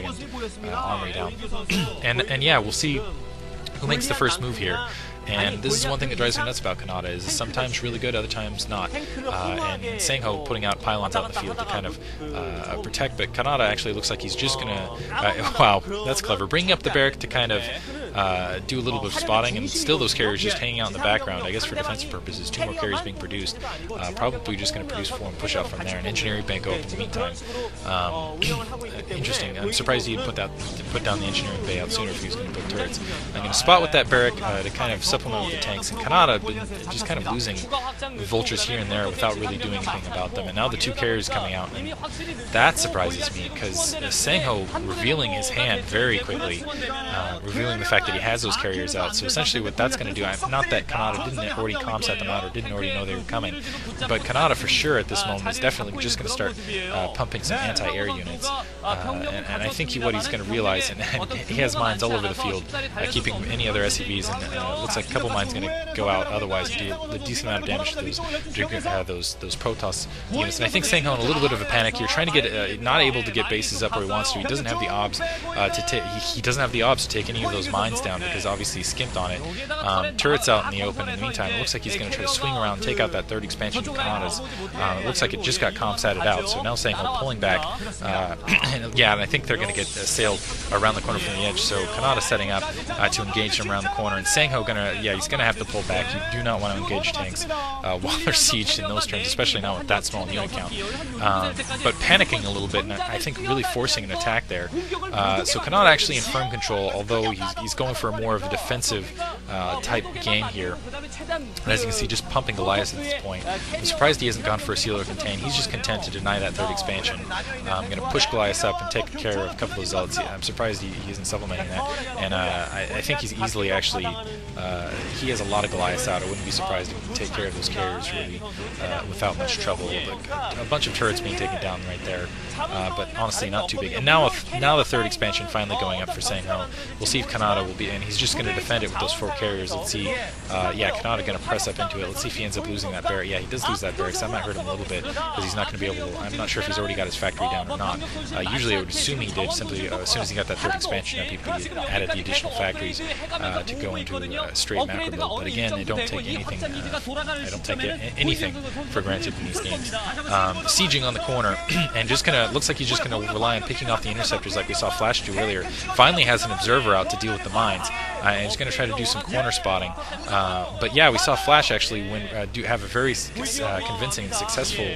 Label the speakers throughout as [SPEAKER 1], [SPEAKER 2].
[SPEAKER 1] second armory down. and yeah, we'll see who makes the first move here. And this is one thing that drives me nuts about Canata, is sometimes really good, other times not. And SangHo putting out pylons out in the field to kind of protect, but Canata actually looks like he's just gonna, wow, that's clever, bringing up the barrack to kind of do a little bit of spotting, and still those carriers just hanging out in the background, I guess for defensive purposes. 2 more carriers being produced, probably just going to produce 4 and push out from there, and engineering bank over in the meantime. Interesting, I'm surprised he put down the engineering bay out sooner if he was going to put turrets. I'm going to spot with that barrack to kind of supplement with the tanks, and Canata just kind of losing vultures here and there without really doing anything about them, and now the 2 carriers coming out, and that surprises me, because SangHo revealing his hand very quickly, revealing the fact that he has those carriers out. So essentially what that's going to do, not that Canata didn't already comset them out or didn't already know they were coming, but Canata for sure at this moment is definitely just going to start pumping some anti-air units, and I think what he's going to realize, and he has mines all over the field, keeping any other SCVs, and looks like a couple mines going to go out otherwise, do a decent amount of damage to those protoss units. And I think SangHo in a little bit of a panic here, trying to get not able to get bases up where he wants to. He doesn't have the obs he doesn't have the obs to take any of those mines down, because obviously he skimped on it. Turrets out in the open. In the meantime, it looks like he's going to try to swing around and take out that 3rd expansion of Canata's. It looks like it just got comsatted out, so now SangHo pulling back. Yeah, and I think they're going to get assailed around the corner from the edge, so Canata setting up to engage them around the corner, and SangHo he's going to have to pull back. You do not want to engage tanks while they're sieged in those terms, especially not with that small unit count. But panicking a little bit, and I think really forcing an attack there. So Canata actually in firm control, although he's going for more of a defensive type game here. And as you can see, just pumping Goliath at this point. I'm surprised he hasn't gone for a seal or contain. He's just content to deny that 3rd expansion. I'm going to push Goliath up and take care of a couple of zealots. I'm surprised he isn't supplementing that. And I think he's easily actually, he has a lot of Goliaths out. I wouldn't be surprised if he could take care of those carriers really without much trouble. A bunch of turrets being taken down right there, but honestly not too big. And now the 3rd expansion finally going up for SangHo. We'll see if Canata will be, and he's just going to defend it with those 4 carriers. Let's see, yeah, Canata going to press up into it. Let's see if he ends up losing that barrack. Yeah, he does lose that barrack, so that might hurt him a little bit, because he's not going to be able to, I'm not sure if he's already got his factory down or not. Usually I would assume he did, simply as soon as he got that 3rd expansion up, he added the additional factories to go into straight macro build. But again, I don't take anything for granted in these games. Sieging on the corner, and just gonna, looks like he's just gonna rely on picking off the interceptors like we saw Flash do earlier. Finally has an observer out to deal with the mines, and he's gonna try to do some corner spotting. But yeah, we saw Flash actually have a very convincing and successful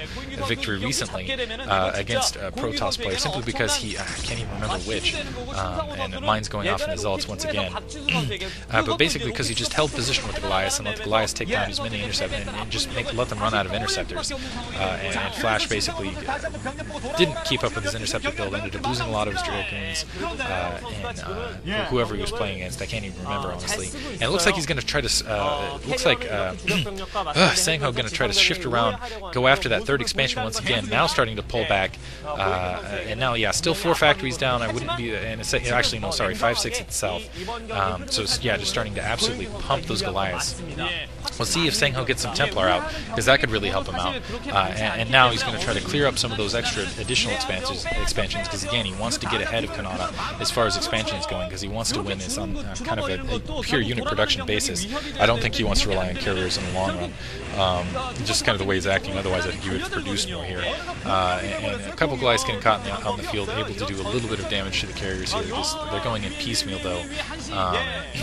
[SPEAKER 1] victory recently against a Protoss player, simply because he, I can't even remember which, and mines going off in the Zealots once again. But basically because he just held position with the Goliaths and let the Goliaths take down as many interceptors and just let them run out of interceptors. And Flash basically didn't keep up with his interceptor build, ended up losing a lot of his Dragoons and whoever he was playing against. I can't even remember, honestly. And it looks like he's going to try to, looks like SangHo going to try to shift around, go after that 3rd expansion once again, now starting to pull back. And now, yeah, still 4 factories down. I wouldn't be, and it's, actually, no, sorry, 5, 6 at the south. So, yeah, just starting to absolutely pump those Goliaths. We'll see if SangHo gets some Templar out, because that could really help him out. And now he's going to try to clear up some of those extra additional expansions, because again, he wants to get ahead of Canata as far as expansion is going, because he wants to win this on kind of a pure unit production basis. I don't think he wants to rely on carriers in the long run. Just kind of the way he's acting, otherwise I think he would have produced more here. And a couple Goliaths getting caught on the field, able to do a little bit of damage to the carriers here. They're going in piecemeal though.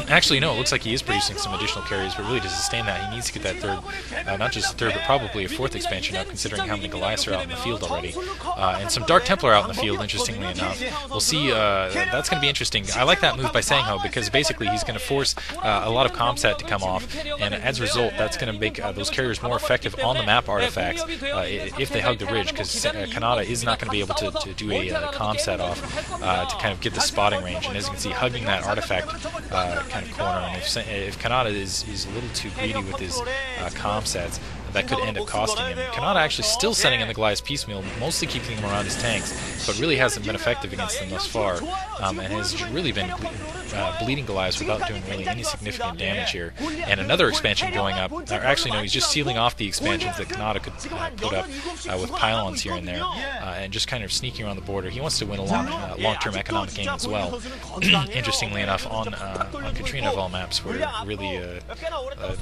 [SPEAKER 1] Actually, no, it looks like he is producing some additional carriers, but really to sustain that, he needs to get that 3rd, not just a 3rd, but probably a 4th expansion up, considering how many Goliaths are out in the field already. And some Dark Templar out in the field, interestingly enough. We'll see, that's going to be interesting. I like that move by SangHo, because basically he's going to force a lot of comsat to come off, and as a result, that's going to make those carriers more effective on the map artifacts if they hug the ridge, because Canata is not going to be able to do a comsat off to kind of get the spotting range, and as you can see, hugging that artifact kind of corner, and if Canata is a little too greedy with his comsats, that could end up costing him. Canata actually still sending in the Goliath piecemeal, mostly keeping him around his tanks, but really hasn't been effective against them thus far, and has really been bleeding Goliaths without doing really any significant damage here. And another expansion going up, or actually no, he's just sealing off the expansions that Canata could put up with pylons here and there, and just kind of sneaking around the border. He wants to win a long-term economic game as well. Interestingly enough, on Katrina of all maps, where really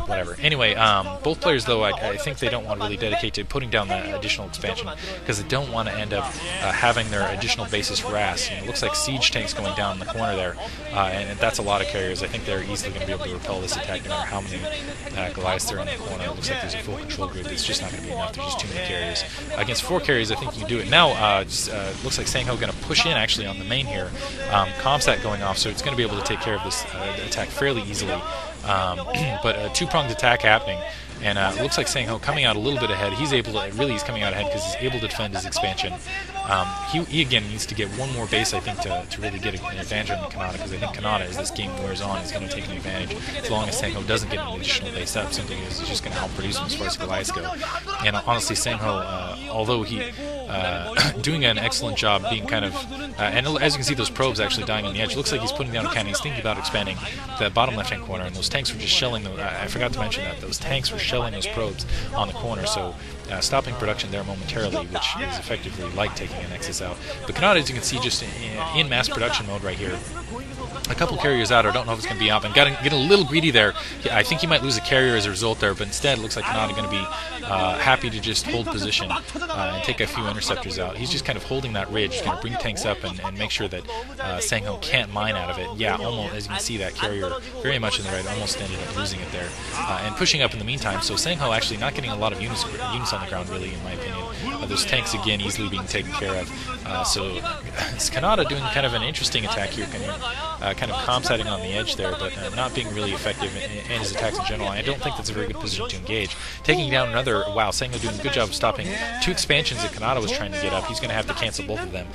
[SPEAKER 1] whatever. Anyway, both players though, I think they don't want to really dedicate to putting down that additional expansion because they don't want to end up having their additional bases harassed. It looks like siege tanks going down in the corner there, and that's a lot of carriers. I think they're easily going to be able to repel this attack no matter how many Goliaths there in the corner. It looks like there's a full control group. It's just not going to be enough. There's just too many carriers. Against 4 carriers, I think you can do it. Now, looks like SangHo going to push in actually on the main here. Comsat going off, so it's going to be able to take care of this attack fairly easily. But a two-pronged attack happening. And it looks like SangHo coming out a little bit ahead. He's coming out ahead because he's able to defend his expansion. He again needs to get one more base, I think, to really get an advantage on Canata, because I think Canata, as this game wears on, is going to take an advantage as long as SangHo doesn't get an additional base up, simply because he's just going to help produce him as far as Goliaths go. And honestly, SangHo, although he doing an excellent job being kind of, and as you can see, those probes actually dying on the edge. It looks like he's putting down a cannon. He's thinking about expanding that bottom left-hand corner, and those tanks were just shelling. I forgot to mention that those tanks were shelling those probes on the corner, so stopping production there momentarily, which is effectively like taking an Nexus out. But Canata, as you can see, just in mass production mode right here. A couple carriers out. I don't know if it's going to be up. And getting a little greedy there. I think he might lose a carrier as a result there, but instead it looks like Canata going to be happy to just hold position and take a few interceptors out. He's just kind of holding that ridge, going to bring tanks up and make sure that SangHo can't mine out of it. Yeah, almost, as you can see, that carrier very much in the right, almost ended up losing it there. And pushing up in the meantime, so SangHo actually not getting a lot of units on the ground, really, in my opinion. Those tanks, again, easily being taken care of. So it's Canata doing kind of an interesting attack here, kind of comsatting on the edge there, but not being really effective in his attacks in general. I don't think that's a very good position to engage. Taking down another, wow, SangHo doing a good job of stopping 2 expansions that Canata was trying to get up. He's going to have to cancel both of them.